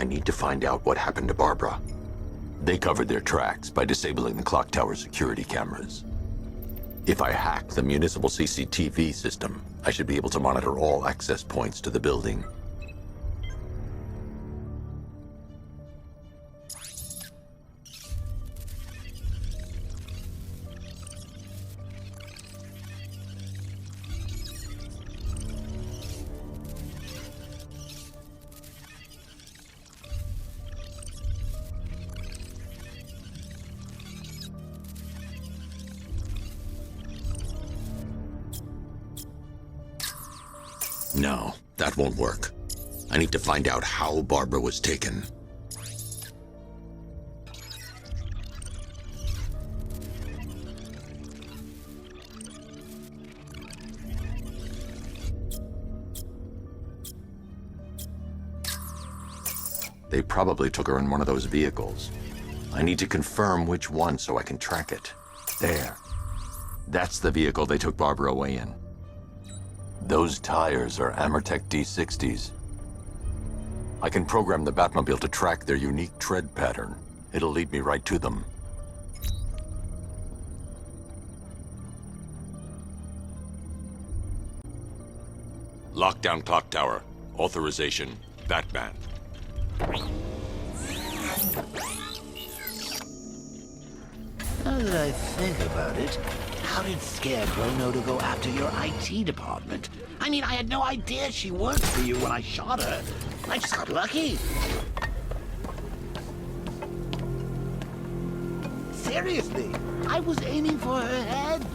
I need to find out what happened to Barbara. They covered their tracks by disabling the clock tower security cameras. If I hack the municipal CCTV system, I should be able to monitor all access points to the building. No, that won't work. I need to find out how Barbara was taken. They probably took her in one of those vehicles. I need to confirm which one so I can track it. There. That's the vehicle they took Barbara away in. Those tires are Amertech D60s. I can program the Batmobile to track their unique tread pattern. It'll lead me right to them. Lockdown clock tower. Authorization, Batman. Now that I think about it, how did Scarecrow know to go after your IT department? I mean, I had no idea she worked for you when I shot her. I just got lucky. Seriously, I was aiming for her head.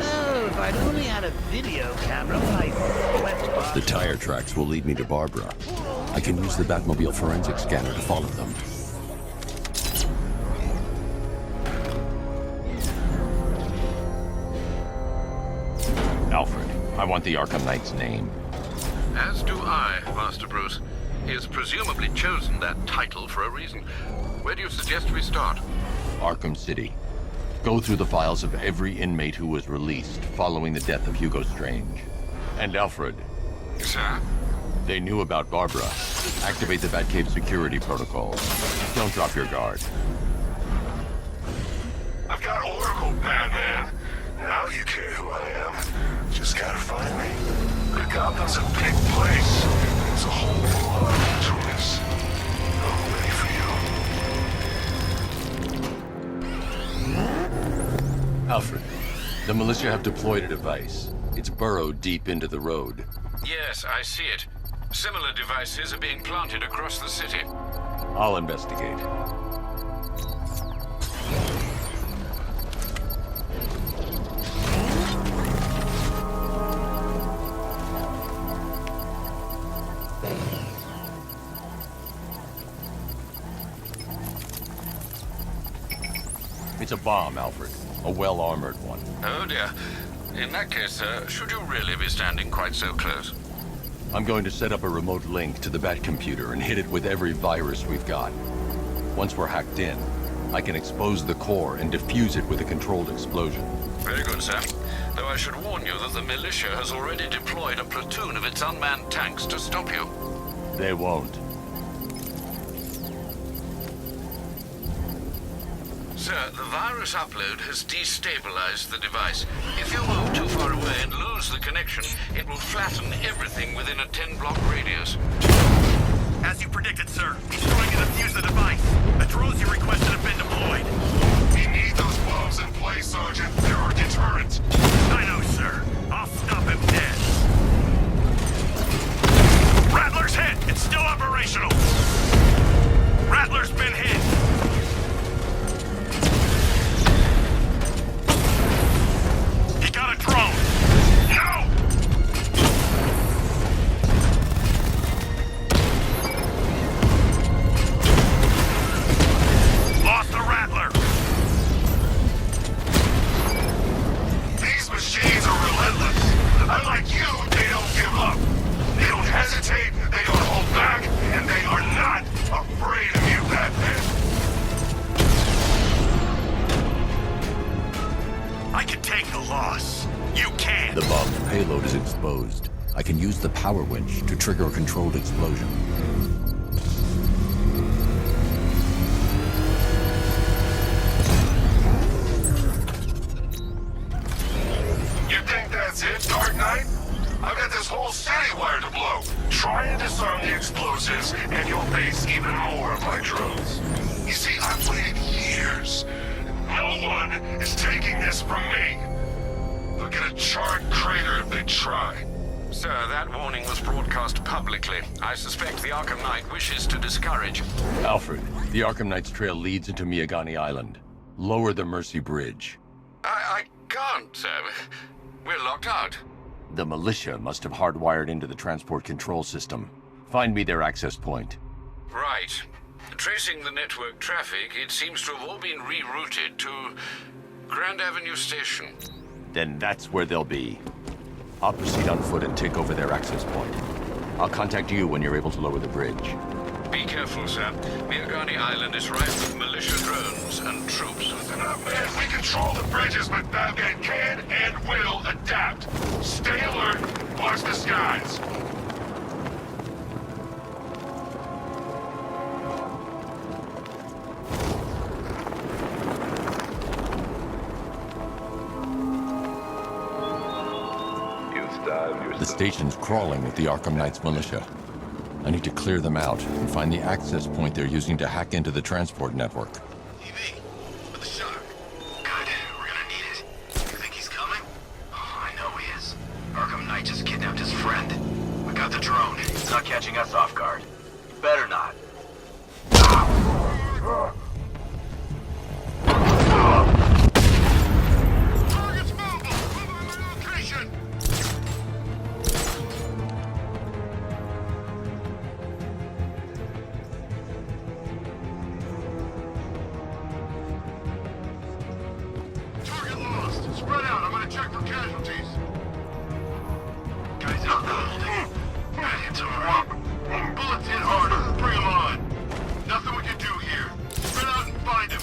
Oh, if I'd only had a video camera when I swept by. The tire tracks will lead me to Barbara. I can use the Batmobile forensic scanner to follow them. Alfred, I want the Arkham Knight's name. As do I, Master Bruce. He has presumably chosen that title for a reason. Where do you suggest we start? Arkham City. Go through the files of every inmate who was released following the death of Hugo Strange. And Alfred. Sir? They knew about Barbara. Activate the Batcave security protocols. Don't drop your guard. I've got Oracle, Batman. Now you care who I am. Just gotta find me. The Gotham's a big place. There's a whole lot to this. I'm ready for you. Alfred, the militia have deployed a device. It's burrowed deep into the road. Yes, I see it. Similar devices are being planted across the city. I'll investigate. It's a bomb, Alfred. A well-armored one. Oh dear. In that case, should you really be standing quite so close? I'm going to set up a remote link to the Batcomputer and hit it with every virus we've got. Once we're hacked in, I can expose the core and defuse it with a controlled explosion. Very good, sir. Though I should warn you that the militia has already deployed a platoon of its unmanned tanks to stop you. They won't. Sir, the virus upload has destabilized the device. If you move too far away and lose the connection, it will flatten everything within a 10-block radius. As you predicted, sir, destroying and defuse the device. The drones you requested have been deployed. We need those bombs in place, Sergeant. They're our deterrent. I know, sir. I'll stop him dead. Rattler's hit! It's still operational! Rattler's been hit! He got a drone! No! Lost the Rattler! These machines are relentless. Unlike you, they don't give up. They don't hesitate, they don't hold back, and they are not afraid of you, Batman. I can take the loss. You can't. The bomb's payload is exposed. I can use the power winch to trigger a controlled explosion. You think that's it, Dark Knight? I've got this whole city wired to blow. Try and disarm the explosives, and you'll face even more of my drones. You see, I've waited years. No one is taking this from me. They'll get a charred crater if they try. Sir, that warning was broadcast publicly. I suspect the Arkham Knight wishes to discourage. Alfred, the Arkham Knight's trail leads into Miyagani Island. Lower the Mercy Bridge. I can't, sir. We're locked out. The militia must have hardwired into the transport control system. Find me their access point. Right. Tracing the network traffic, it seems to have all been rerouted to Grand Avenue Station. Then that's where they'll be. I'll proceed on foot and take over their access point. I'll contact you when you're able to lower the bridge. Be careful, sir. Miyagani Island is rife with militia drones and troops. Listen up, man. We control the bridges, but Batman can and will adapt. Stay alert. Watch the skies. The station's crawling with the Arkham Knight's militia. I need to clear them out and find the access point they're using to hack into the transport network. TV, with the shark. Good, we're gonna need it. You think he's coming? Oh, I know he is. Arkham Knight just kidnapped his friend. We got the drone. He's not catching us off guard. Better not. Target's mobile! Moving to location! Target lost. Spread out. I'm gonna check for casualties. Guys out building. That hits him right. Bullets hit harder. Bring him on. Nothing we can do here. Spread out and find him.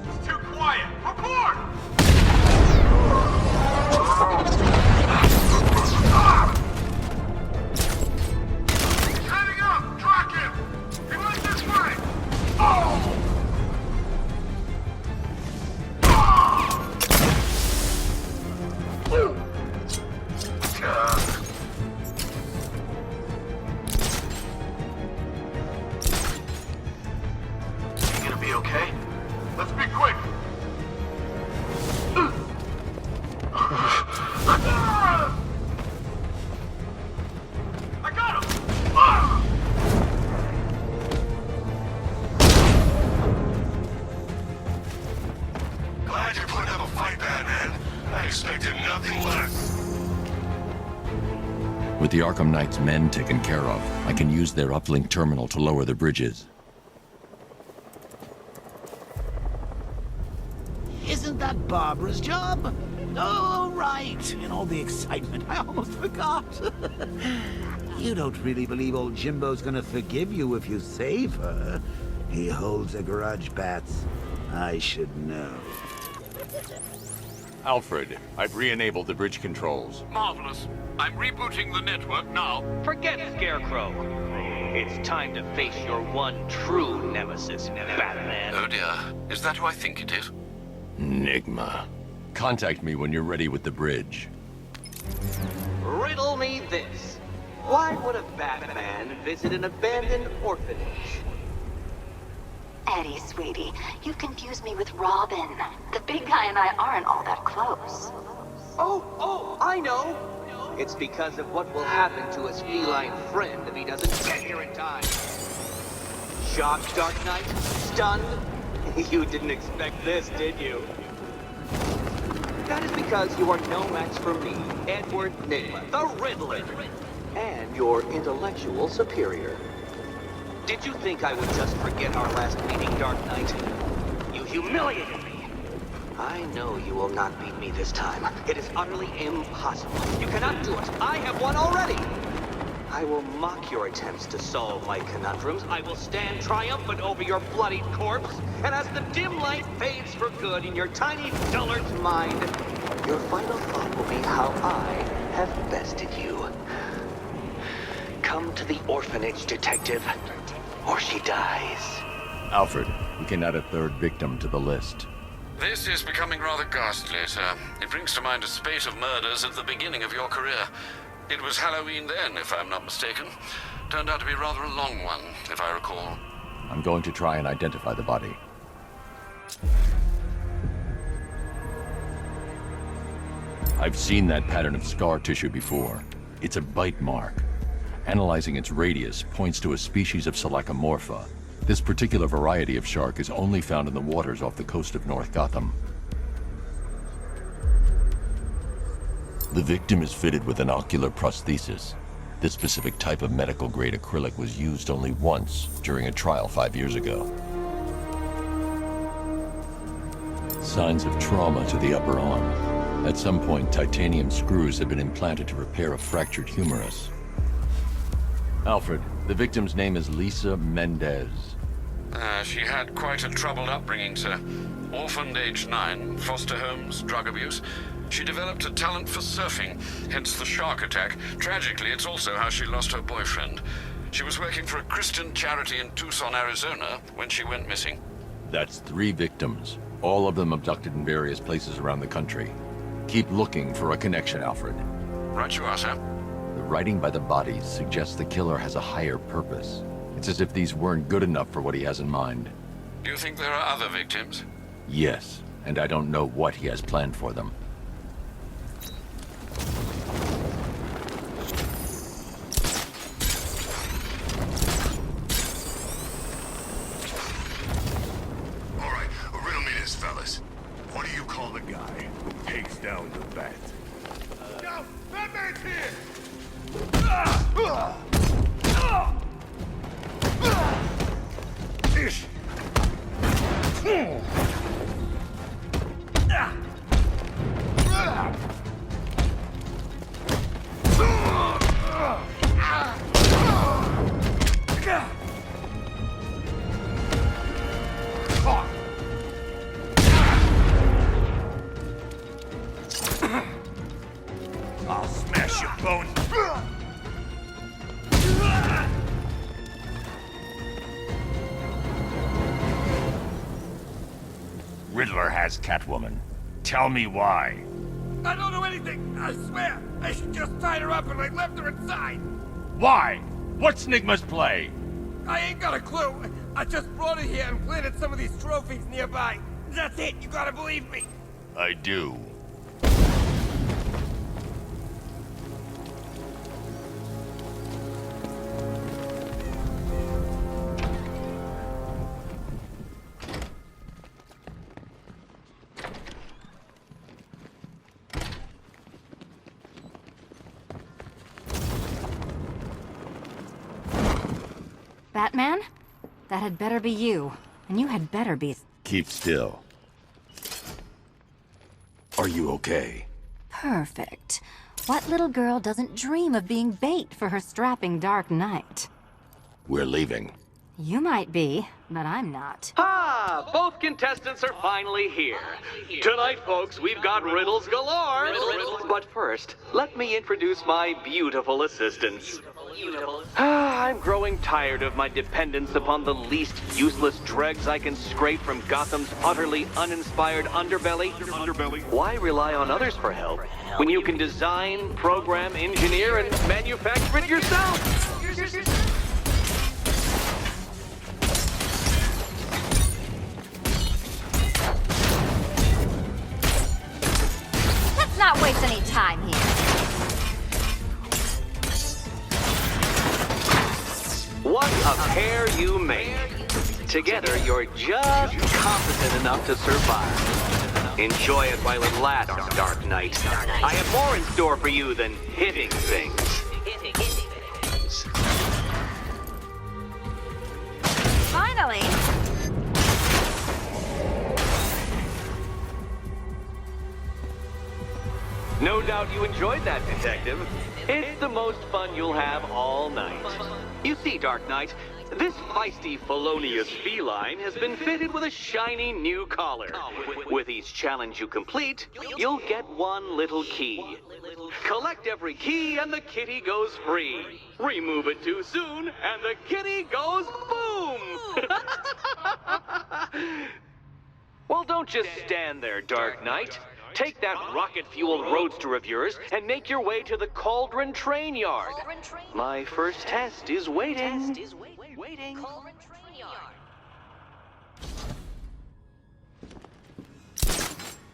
It's too quiet. Report! He's heading up! Track him! He went this way! You gonna be okay? Let's be quick! I got him! Glad you're putting up a fight, Batman. I expected nothing less. With the Arkham Knight's men taken care of, I can use their uplink terminal to lower the bridges. Isn't that Barbara's job? Oh, right. In all the excitement, I almost forgot. You don't really believe old Jimbo's gonna forgive you if you save her. He holds a grudge, Bats. I should know. Alfred, I've re-enabled the bridge controls. Marvelous. I'm rebooting the network now. Forget Scarecrow. It's time to face your one true nemesis, Batman. Oh dear. Is that who I think it is? Enigma. Contact me when you're ready with the bridge. Riddle me this. Why would a Batman visit an abandoned orphanage? Eddie, sweetie, you confused me with Robin. The big guy and I aren't all that close. Oh, I know. It's because of what will happen to his feline friend if he doesn't get here in time. Shocked, Dark Knight? Stunned? You didn't expect this, did you? That is because you are no match for me, Edward Nigma, the Riddler, and your intellectual superior. Did you think I would just forget our last meeting, Dark Knight? You humiliated me. I know you will not beat me this time. It is utterly impossible. You cannot do it. I have won already. I will mock your attempts to solve my conundrums. I will stand triumphant over your bloodied corpse. And as the dim light fades for good in your tiny dullard's mind, your final thought will be how I have bested you. Come to the orphanage, detective, or she dies. Alfred, we can add a third victim to the list. This is becoming rather ghastly, sir. It brings to mind a spate of murders at the beginning of your career. It was Halloween then, if I'm not mistaken. Turned out to be rather a long one, if I recall. I'm going to try and identify the body. I've seen that pattern of scar tissue before. It's a bite mark. Analyzing its radius points to a species of Selachomorpha. This particular variety of shark is only found in the waters off the coast of North Gotham. The victim is fitted with an ocular prosthesis. This specific type of medical-grade acrylic was used only once during a trial 5 years ago. Signs of trauma to the upper arm. At some point, titanium screws had been implanted to repair a fractured humerus. Alfred, the victim's name is Lisa Mendez. She had quite a troubled upbringing, sir. Orphaned age 9, foster homes, drug abuse. She developed a talent for surfing, hence the shark attack. Tragically, it's also how she lost her boyfriend. She was working for a Christian charity in Tucson, Arizona, when she went missing. That's 3 victims, all of them abducted in various places around the country. Keep looking for a connection, Alfred. Right you are, sir. The writing by the bodies suggests the killer has a higher purpose. It's as if these weren't good enough for what he has in mind. Do you think there are other victims? Yes, and I don't know what he has planned for them. All right, riddle me this, fellas. What do you call the guy who takes down the bat? No, Batman's here! Ish. I'll smash your bones. Riddler has Catwoman. Tell me why. I don't know anything, I swear. I just tied her up and I left her inside. Why? What's Nigma's play? I ain't got a clue. I just brought her here and planted some of these trophies nearby. That's it, you gotta believe me. I do. Batman? That had better be you. And you had better be... Keep still. Are you okay? Perfect. What little girl doesn't dream of being bait for her strapping Dark Knight? We're leaving. You might be, but I'm not. Ah, both contestants are finally here. Tonight, folks, we've got riddles galore. But first, let me introduce my beautiful assistants. I'm growing tired of my dependence upon the least useless dregs I can scrape from Gotham's utterly uninspired underbelly. Why rely on others for help when you can design, program, engineer, and manufacture it yourself? Let's not waste any time here. What a pair you make. Together, you're just competent enough to survive. Enjoy it while it lasts, Dark Knight. I have more in store for you than hitting things. Finally! No doubt you enjoyed that, Detective. It's the most fun you'll have all night. You see, Dark Knight, this feisty, felonious feline has been fitted with a shiny new collar. With each challenge you complete, you'll get one little key. Collect every key and the kitty goes free. Remove it too soon and the kitty goes boom! Well, don't just stand there, Dark Knight. Take that rocket-fueled roadster of yours and make your way to the Cauldron Train Yard. My first test is waiting.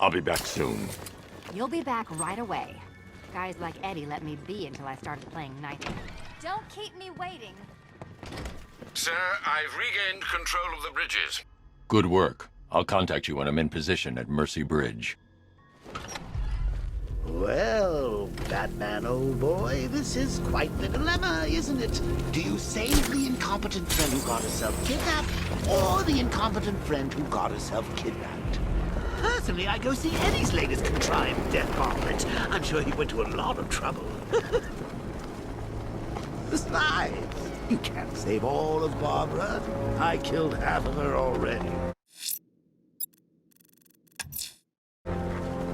I'll be back soon. You'll be back right away. Guys like Eddie let me be until I started playing Knight. Don't keep me waiting. Sir, I've regained control of the bridges. Good work. I'll contact you when I'm in position at Mercy Bridge. Well, Batman, old boy, this is quite the dilemma, isn't it? Do you save the incompetent friend who got herself kidnapped, or the incompetent friend who got herself kidnapped? Personally, I go see Eddie's latest contrived death gauntlet. I'm sure he went to a lot of trouble. Besides, you can't save all of Barbara. I killed half of her already.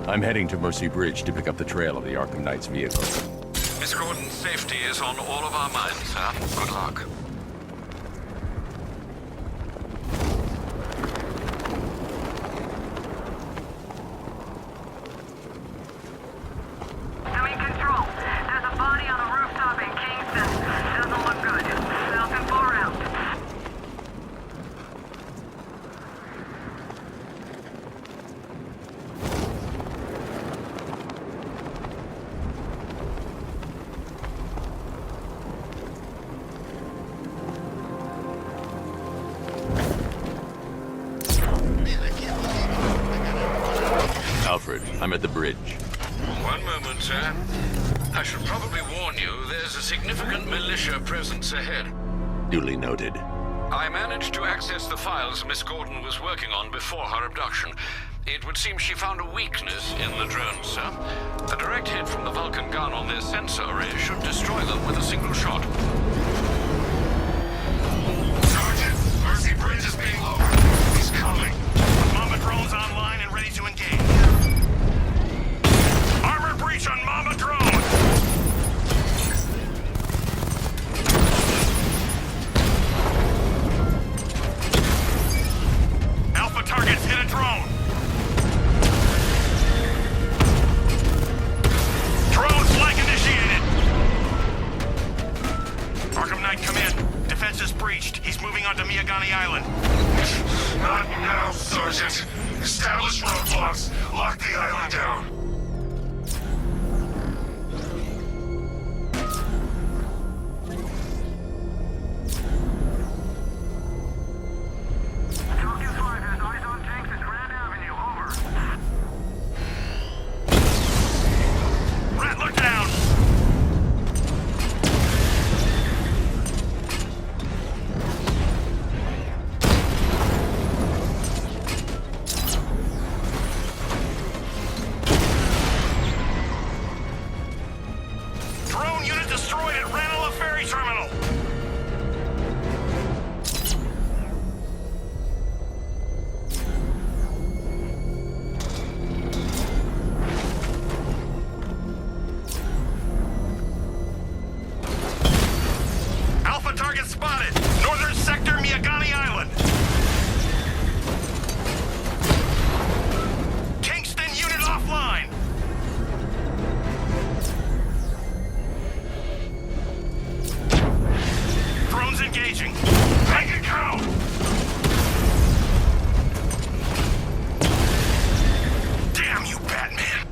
I'm heading to Mercy Bridge to pick up the trail of the Arkham Knight's vehicle. Miss Gordon's safety is on all of our minds, sir. Good luck. Doing control. There's a body on a rooftop in Kingston. Doesn't look good. Falcon 4 out. Alfred, I'm at the bridge. One moment, sir. I should probably warn you, there's a significant militia presence ahead. Duly noted. I managed to access the files Miss Gordon was working on before her abduction. It would seem she found a weakness in the drones, sir. A direct hit from the Vulcan gun on their sensor array should destroy them with a single shot. Sergeant, Mercy Bridge is being lowered. He's coming. Mama drone's online and ready to engage. Armor breach on Mama drone. Alpha targets hit a drone. Drone flank initiated. Arkham Knight, come in. Defense is breached. He's moving onto Miyagani Island. Not now, Sergeant. Establish roadblocks. Lock the island down. Falcon 5 has eyes on tanks at Grand Avenue. Over. Rat, look down. Drone unit destroyed at Ranelagh Ferry Terminal. Alpha target spotted. Northern sector, Miyagani Island. Kingston unit offline. Drones engaging. Make it count. Damn you, Batman.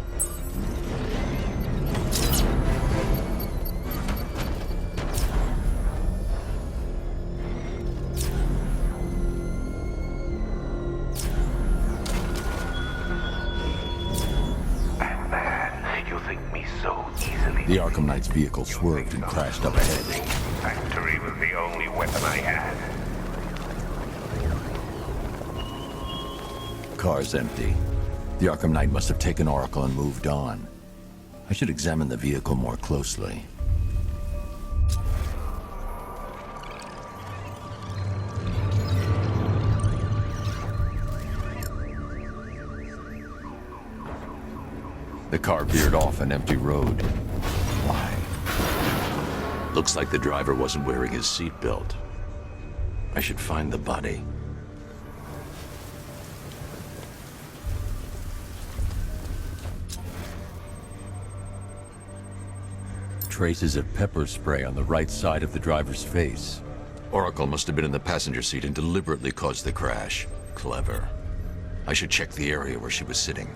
Batman, you think me so easily? The Arkham Knight's vehicle swerved and crashed up ahead. Factory was the only weapon I had. Car's empty. The Arkham Knight must have taken Oracle and moved on. I should examine the vehicle more closely. The car veered off an empty road. Why? Looks like the driver wasn't wearing his seatbelt. I should find the body. Traces of pepper spray on the right side of the driver's face. Oracle must have been in the passenger seat and deliberately caused the crash. Clever. I should check the area where she was sitting.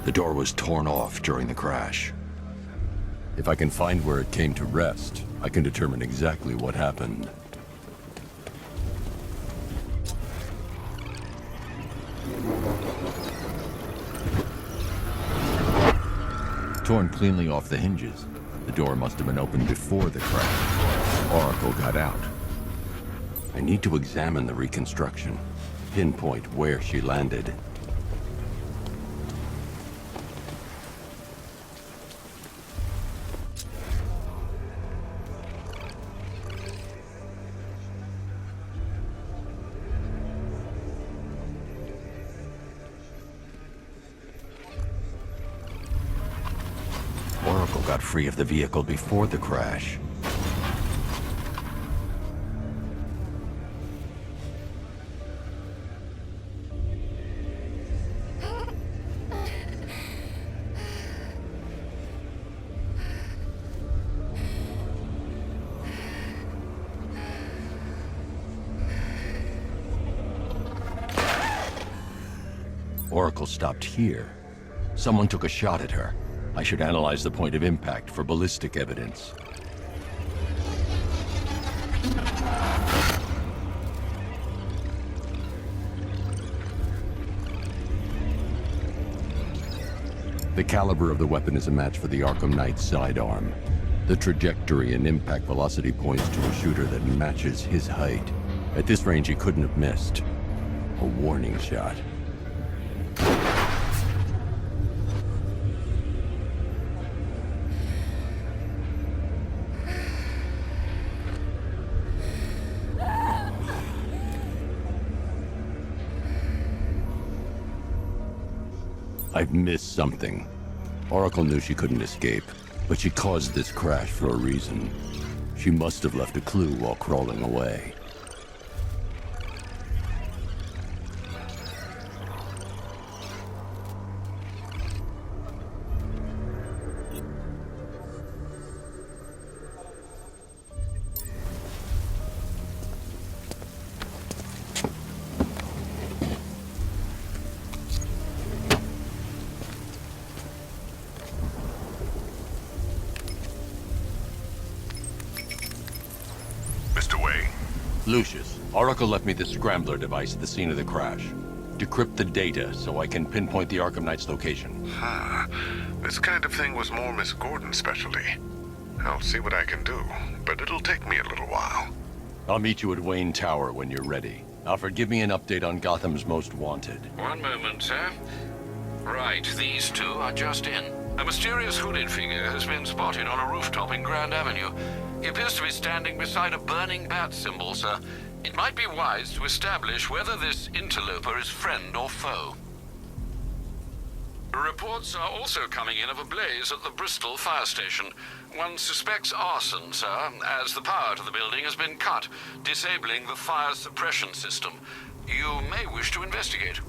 The door was torn off during the crash. If I can find where it came to rest, I can determine exactly what happened. Torn cleanly off the hinges. The door must have been opened before the crash. Oracle got out. I need to examine the reconstruction, pinpoint where she landed. Oracle got free of the vehicle before the crash. Oracle stopped here. Someone took a shot at her. I should analyze the point of impact for ballistic evidence. The caliber of the weapon is a match for the Arkham Knight sidearm. The trajectory and impact velocity points to a shooter that matches his height. At this range, he couldn't have missed. A warning shot. I've missed something. Oracle knew she couldn't escape, but she caused this crash for a reason. She must have left a clue while crawling away. Lucius, Oracle left me the scrambler device at the scene of the crash. Decrypt the data so I can pinpoint the Arkham Knight's location. This kind of thing was more Miss Gordon's specialty. I'll see what I can do, but it'll take me a little while. I'll meet you at Wayne Tower when you're ready. Alfred, give me an update on Gotham's Most Wanted. One moment, sir. Right, these two are just in. A mysterious hooded figure has been spotted on a rooftop in Grand Avenue. He appears to be standing beside a burning bat symbol, sir. It might be wise to establish whether this interloper is friend or foe. Reports are also coming in of a blaze at the Bristol fire station. One suspects arson, sir, as the power to the building has been cut, disabling the fire suppression system. You may wish to investigate.